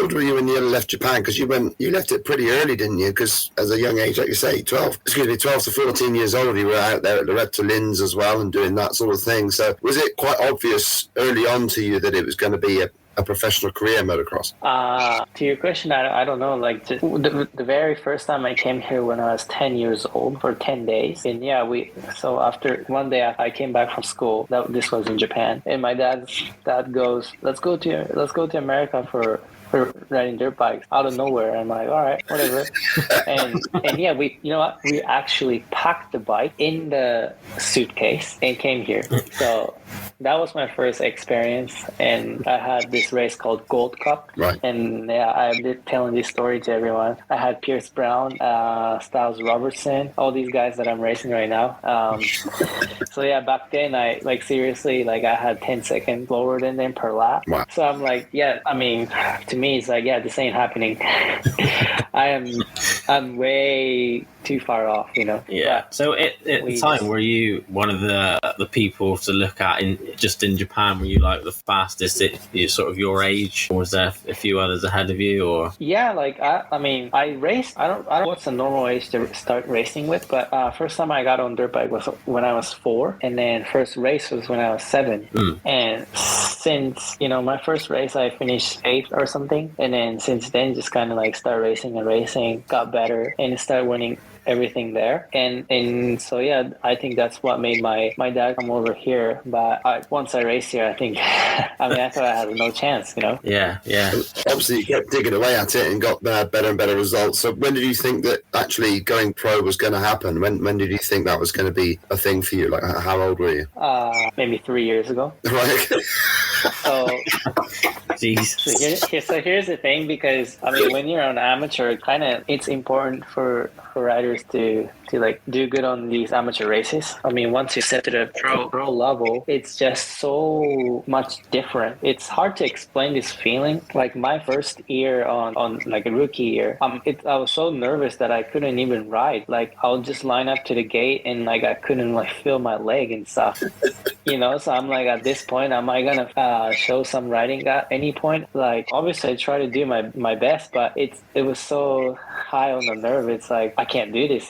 old were you when you left Japan? Because you left it pretty early, didn't you? Because as a young age, like you say, 12 to 14 years old, you were out there at Loretta Lynn's as well and doing that sort of thing. So was it quite obvious early on to you that it was going to be a professional career in motocross? To your question, I don't know. Like the very first time I came here when I was 10 years old for 10 days, and so after one day I came back from school. This was in Japan, and my dad goes, let's go to America for riding dirt bikes out of nowhere. I'm like, all right, whatever. and yeah, we actually packed the bike in the suitcase and came here. So that was my first experience, and I had this race called Gold Cup. Right. And yeah, I've been telling this story to everyone. I had Pierce Brown, Styles Robertson, all these guys that I'm racing right now. So yeah, back then I seriously I had 10 seconds lower than them per lap. Wow. So I'm like, yeah, I mean, to me it's like, yeah, this ain't happening. I'm way too far off, Yeah. So at the time, were you one of the people to look at in Japan? Were you like the fastest at sort of your age, or was there a few others ahead of you? Or yeah, I raced. I don't know what's the normal age to start racing with, but first time I got on dirt bike was when I was 4, and then first race was when I was 7. And since my first race I finished 8th or something, and then since then just kind of start racing and racing, got better, and started winning everything there, and so yeah, I think that's what made my dad come over here. But once I raced here, I think I thought I had no chance, Yeah. Obviously, you kept digging away at it and got better and better results. So when did you think that actually going pro was going to happen? When did you think that was going to be a thing for you? Like, how old were you? Maybe 3 years ago. Right. So, jeez. So here's the thing, because when you're an amateur, it's important for riders to do good on these amateur races. Once you set to the pro level, it's just so much different. It's hard to explain this feeling. Like my first year on a rookie year, I was so nervous that I couldn't even ride. Like I'll just line up to the gate and I couldn't feel my leg and stuff. So I'm like, at this point, am I gonna show some riding at any point? Like obviously I try to do my best, but it was so high on the nerve. It's like I can't do this,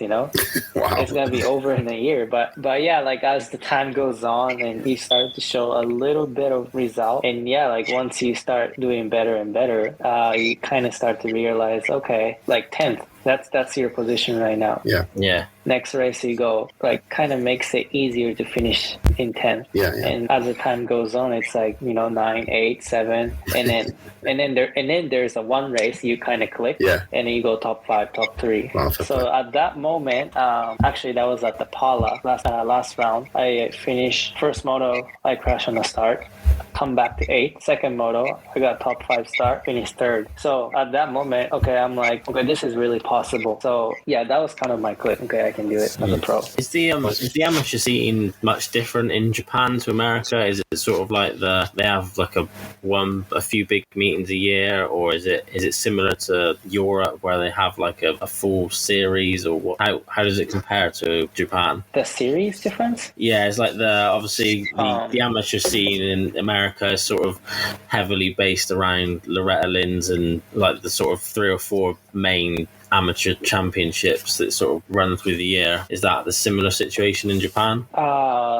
Wow. It's gonna be over in a year. But yeah, as the time goes on and you start to show a little bit of result, and yeah, once you start doing better and better, you kind of start to realize, okay, 10th. That's your position right now. Yeah. Next race you go, kind of makes it easier to finish in 10th. Yeah. And as the time goes on, it's 9, 8, 7, and then there's a one race you kind of click. Yeah. And then you go top 5, top 3. Wow, so at that moment, actually that was at the Pala last round. I finished first moto. I crashed on the start. Come back to 8th. Second moto, I got top 5 start, finished 3rd. So at that moment, okay, I'm like, okay, this is really possible. So yeah, that was kind of my click. Okay, I can do it as a pro. Is the amateur scene much different in Japan to America? Is it sort of they have a few big meetings a year, or is it similar to Europe where they have a full series, or what? How does it compare to Japan? The series difference? Yeah, it's the amateur scene in America is sort of heavily based around Loretta Lynn's and the sort of 3 or 4 main amateur championships that sort of run through the year. Is that the similar situation in Japan?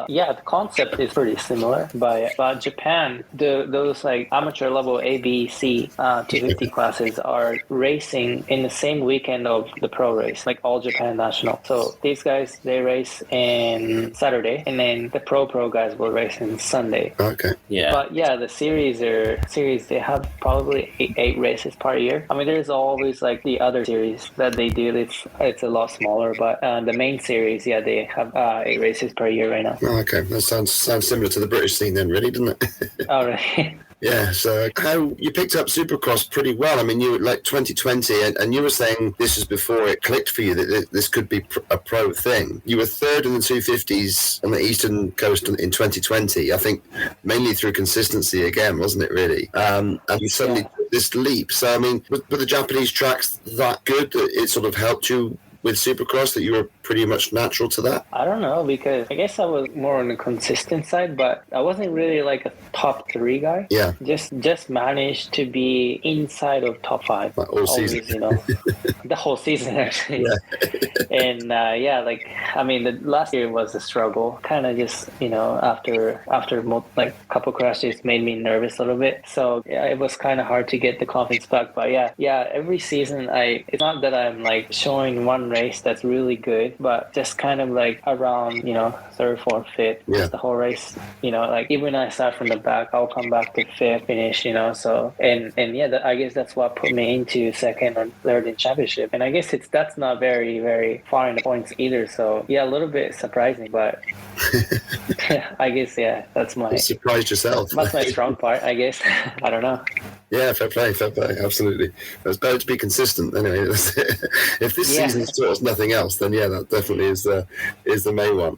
Yeah, the concept is pretty similar, but Japan, those amateur level A, B, C 250 classes are racing in the same weekend of the pro race, All Japan National. So these guys, they race in Saturday, and then the pro guys will race in Sunday. Okay. Yeah. But yeah, the series, they have probably 8 races per year. There's always the other series that they do. It's a lot smaller, but the main series, yeah, they have 8 races per year right now. Oh, okay, that sounds similar to the British scene then, really, doesn't it? All right. Yeah, so how you picked up Supercross pretty well. You were 2020, and you were saying this is before it clicked for you that this could be a pro thing. You were 3rd in the 250s on the Eastern Coast in 2020, I think mainly through consistency again, wasn't it really? And you suddenly took this leap. So, were the Japanese tracks that good that it sort of helped you with Supercross, that you were pretty much natural to that? I don't know, because I guess I was more on the consistent side, but I wasn't really like a top 3 guy. Yeah. Just managed to be inside of top 5 Like all always, season. The whole season actually. Yeah. And like, I mean, the last year was a struggle. Kind of just, after like a couple crashes made me nervous a little bit. So yeah, it was kind of hard to get the confidence back. But yeah, every season it's not that I'm like showing one race that's really good, but just kind of like around, third, fourth, fifth, just the whole race, like even when I start from the back, I'll come back to fifth finish, so, and yeah, I guess that's what put me into second or third in championship. And I guess that's not very, very far in the points either. So yeah, a little bit surprising, but I guess, that's You surprised yourself. That's my strong part, I guess. I don't know. Yeah, fair play, absolutely. It's better to be consistent anyway. If this season taught us nothing else, then that definitely is the main one.